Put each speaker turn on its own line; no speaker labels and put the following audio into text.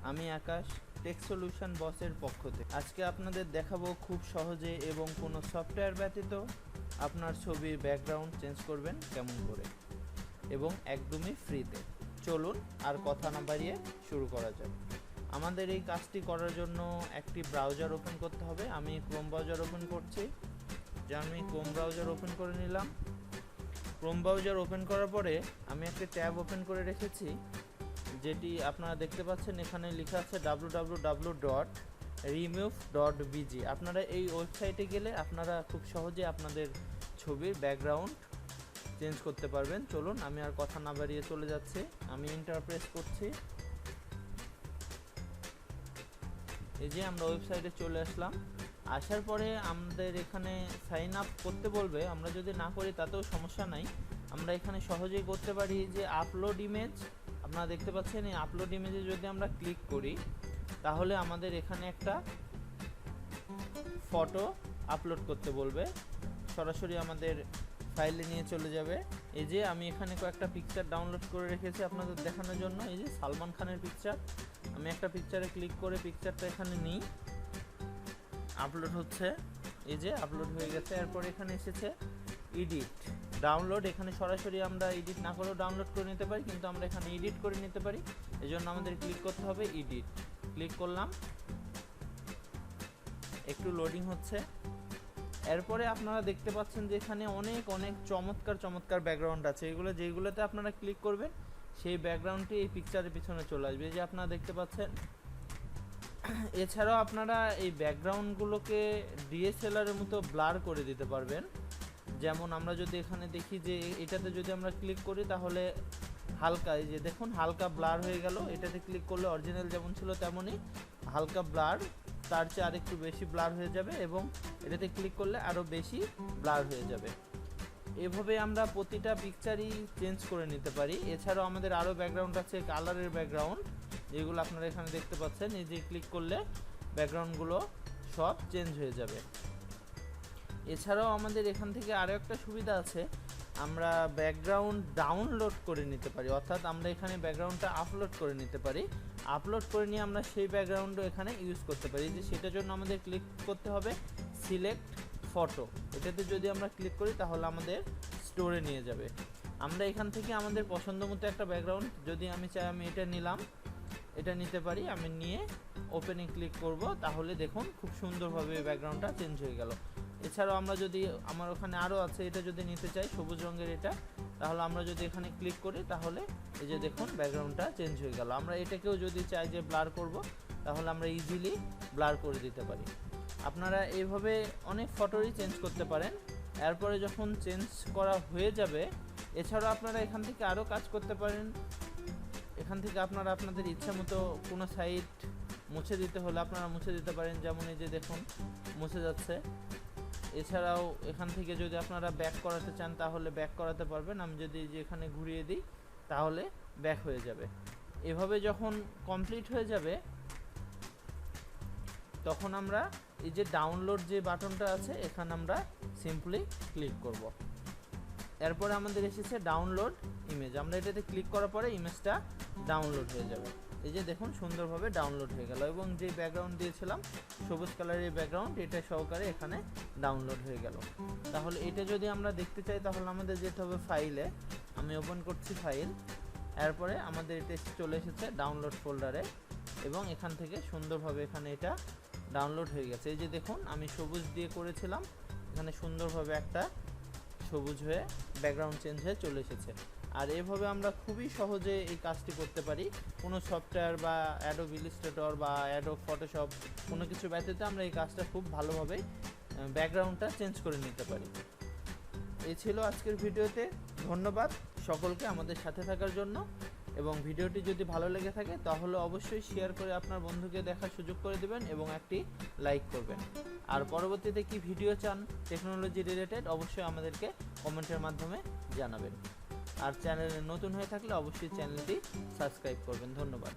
আমি আকাশ take solution বসের পক্ষ থেকে আজকে আপনাদের দেখাবো খুব সহজে এবং কোনো সফটওয়্যার ব্যতীত আপনার ছবির ব্যাকগ্রাউন্ড চেঞ্জ করবেন কেমন করে এবং একদমই ফ্রিতে। চলুন আর কথা না বাড়িয়ে শুরু করা যাক। আমাদের এই কাজটি করার জন্য একটি ব্রাউজার ওপেন করতে হবে। আমি ক্রোম ব্রাউজার ওপেন করছি, আমি ক্রোম ব্রাউজার ওপেন করে নিলাম। ক্রোম ব্রাউজার ওপেন করার পরে আমি একটি ট্যাব ওপেন করে রেখেছি, যেটি আপনারা দেখতে পাচ্ছেন। এখানে লেখা আছে www.remove.bg। আপনারা এই ওয়েবসাইটে গেলে আপনারা খুব সহজে আপনাদের ছবির ব্যাকগ্রাউন্ড চেঞ্জ করতে পারবেন। চলুন আমি আর কথা না বাড়িয়ে চলে যাচ্ছি। আমি এন্টার প্রেস করছি। এই যে আমরা ওয়েবসাইটে চলে আসলাম। আসার পরে আমাদের এখানে সাইন আপ করতে বলবে। আমরা যদি না করি তাতেও সমস্যা নাই, আমরা এখানে সহজেই করতে পারি। যে আপলোড ইমেজ আপনারা দেখতে পাচ্ছেন, এই আপলোড ইমেজে যদি আমরা ক্লিক করি তাহলে আমাদের এখানে একটা ফটো আপলোড করতে বলবে, সরাসরি আমাদের ফাইলে নিয়ে চলে যাবে। এই যে আমি এখানে কয়েকটা পিকচার ডাউনলোড করে রেখেছি আপনাদের দেখানোর জন্য। এই যে সালমান খানের পিকচার, আমি একটা পিকচারে ক্লিক করে পিকচারটা এখানে নিই। আপলোড হচ্ছে, এই যে আপলোড হয়ে গেছে। এরপর এখানে এসেছে এডিট ডাউনলোড। এখানে সরাসরি আমরা এডিট না করেও ডাউনলোড করে নিতে পারি, কিন্তু আমরা এখানে এডিট করে নিতে পারি। এই জন্য আমাদের ক্লিক করতে হবে এডিট। ক্লিক করলাম, একটু লোডিং হচ্ছে। এরপরে আপনারা দেখতে পাচ্ছেন যে এখানে অনেক চমৎকার ব্যাকগ্রাউন্ড আছে। এগুলো যেগুলোতে আপনারা ক্লিক করবেন সেই ব্যাকগ্রাউন্ডটি এই পিকচারের পিছনে চলে আসবে, যে আপনারা দেখতে পাচ্ছেন। এছাড়াও আপনারা এই ব্যাকগ্রাউন্ডগুলোকে ডিএসএলআরের মতো ব্লার করে দিতে পারবেন। যেমন আমরা যদি এখানে দেখি যে এটাতে যদি আমরা ক্লিক করি তাহলে হালকা, এই যে দেখুন হালকা ব্লার হয়ে গেল। এটাতে ক্লিক করলে অরিজিনাল যেমন ছিল তেমনই হালকা ব্লার, তার চেয়ে আরেকটু বেশি ব্লার হয়ে যাবে, এবং এটাতে ক্লিক করলে আরও বেশি ব্লার হয়ে যাবে। এভাবে আমরা প্রতিটা পিকচারই চেঞ্জ করে নিতে পারি। এছাড়াও আমাদের আরও ব্যাকগ্রাউন্ড আছে, কালারের ব্যাকগ্রাউন্ড, যেগুলো আপনারা এখানে দেখতে পাচ্ছেন। এই যে ক্লিক করলে ব্যাকগ্রাউন্ডগুলো সব চেঞ্জ হয়ে যাবে। এছাড়াও আমাদের এখান থেকে আরও একটা সুবিধা আছে, আমরা ব্যাকগ্রাউন্ড ডাউনলোড করে নিতে পারি। অর্থাৎ আমরা এখানে ব্যাকগ্রাউন্ডটা আপলোড করে নিতে পারি। আপলোড করে নিয়ে আমরা সেই ব্যাকগ্রাউন্ডও এখানে ইউজ করতে পারি। যে সেটার জন্য আমাদের ক্লিক করতে হবে সিলেক্ট ফটো। এটাতে যদি আমরা ক্লিক করি তাহলে আমাদের স্টোরে নিয়ে যাবে। আমরা এখান থেকে আমাদের পছন্দ মতো একটা ব্যাকগ্রাউন্ড, যদি আমি চাই আমি এটা নিলাম, এটা নিতে পারি। আমি নিয়ে ওপেনে ক্লিক করব, তাহলে দেখুন খুব সুন্দরভাবে ব্যাকগ্রাউন্ডটা চেঞ্জ হয়ে গেল। এছাড়াও আমরা যদি, আমার ওখানে আরও আছে, এটা যদি নিতে চাই সবুজ রঙের এটা, তাহলে আমরা যদি এখানে ক্লিক করি তাহলে এই যে দেখুন ব্যাকগ্রাউন্ডটা চেঞ্জ হয়ে গেল। আমরা এটাকেও যদি চাই যে ব্লার করব, তাহলে আমরা ইজিলি ব্লার করে দিতে পারি। আপনারা এইভাবে অনেক ফটোই চেঞ্জ করতে পারেন। এরপরে যখন চেঞ্জ করা হয়ে যাবে, এছাড়াও আপনারা এখান থেকে আরও কাজ করতে পারেন। এখান থেকে আপনারা আপনাদের ইচ্ছা মতো কোনো সাইট মুছে দিতে হলে আপনারা মুছে দিতে পারেন। যেমন এই যে দেখুন মুছে যাচ্ছে। এছাড়াও এখান থেকে যদি আপনারা ব্যাক করাতে চান তাহলে ব্যাক করাতে পারবেন। আমি যদি যে এখানে ঘুরিয়ে দিই তাহলে ব্যাক হয়ে যাবে। এভাবে যখন কমপ্লিট হয়ে যাবে তখন আমরা এই যে ডাউনলোড যে বাটনটা আছে এখানে আমরা সিম্পলি ক্লিক করব। এরপরে আমাদের এসেছে ডাউনলোড ইমেজ। আমরা এটাতে ক্লিক করার পরে ইমেজটা ডাউনলোড হয়ে যাবে। এই যে দেখুন সুন্দরভাবে ডাউনলোড হয়ে গেল, এবং যে ব্যাকগ্রাউন্ড দিয়েছিলাম সবুজ কালারের ব্যাকগ্রাউন্ড, এটা সহকারে এখানে ডাউনলোড হয়ে গেল। তাহলে এটা যদি আমরা দেখতে চাই তাহলে আমাদের যেতে হবে ফাইলে। আমি ওপেন করছি ফাইল। এরপরে আমাদের এটা চলে এসেছে ডাউনলোড ফোল্ডারে, এবং এখান থেকে সুন্দরভাবে এখানে এটা ডাউনলোড হয়ে গেছে। এই যে দেখুন আমি সবুজ দিয়ে করেছিলাম, এখানে সুন্দরভাবে একটা সবুজ হয়ে ব্যাকগ্রাউন্ড চেঞ্জ হয়ে চলে এসেছে। আর এভাবে আমরা খুবই সহজে এই কাজটি করতে পারি। কোনো সফটওয়্যার বা অ্যাডোব ইলাস্ট্রেটর বা অ্যাডোব ফটোশপ কোনো কিছু ব্যতীত আমরা এই কাজটা খুব ভালোভাবে ব্যাকগ্রাউন্ডটা চেঞ্জ করে নিতে পারি। এই ছিল আজকের ভিডিওতে। ধন্যবাদ সকলকে আমাদের সাথে থাকার জন্য, এবং ভিডিওটি যদি ভালো লেগে থাকে তাহলে অবশ্যই শেয়ার করে আপনার বন্ধুকে দেখার সুযোগ করে দেবেন এবং একটি লাইক করবেন। আর পরবর্তীতে কি ভিডিও চান টেকনোলজি রিলেটেড অবশ্যই আমাদেরকে কমেন্টের মাধ্যমে জানাবেন। আর চ্যানেলে নতুন হয়ে থাকলে অবশ্যই চ্যানেলটি সাবস্ক্রাইব করবেন। ধন্যবাদ।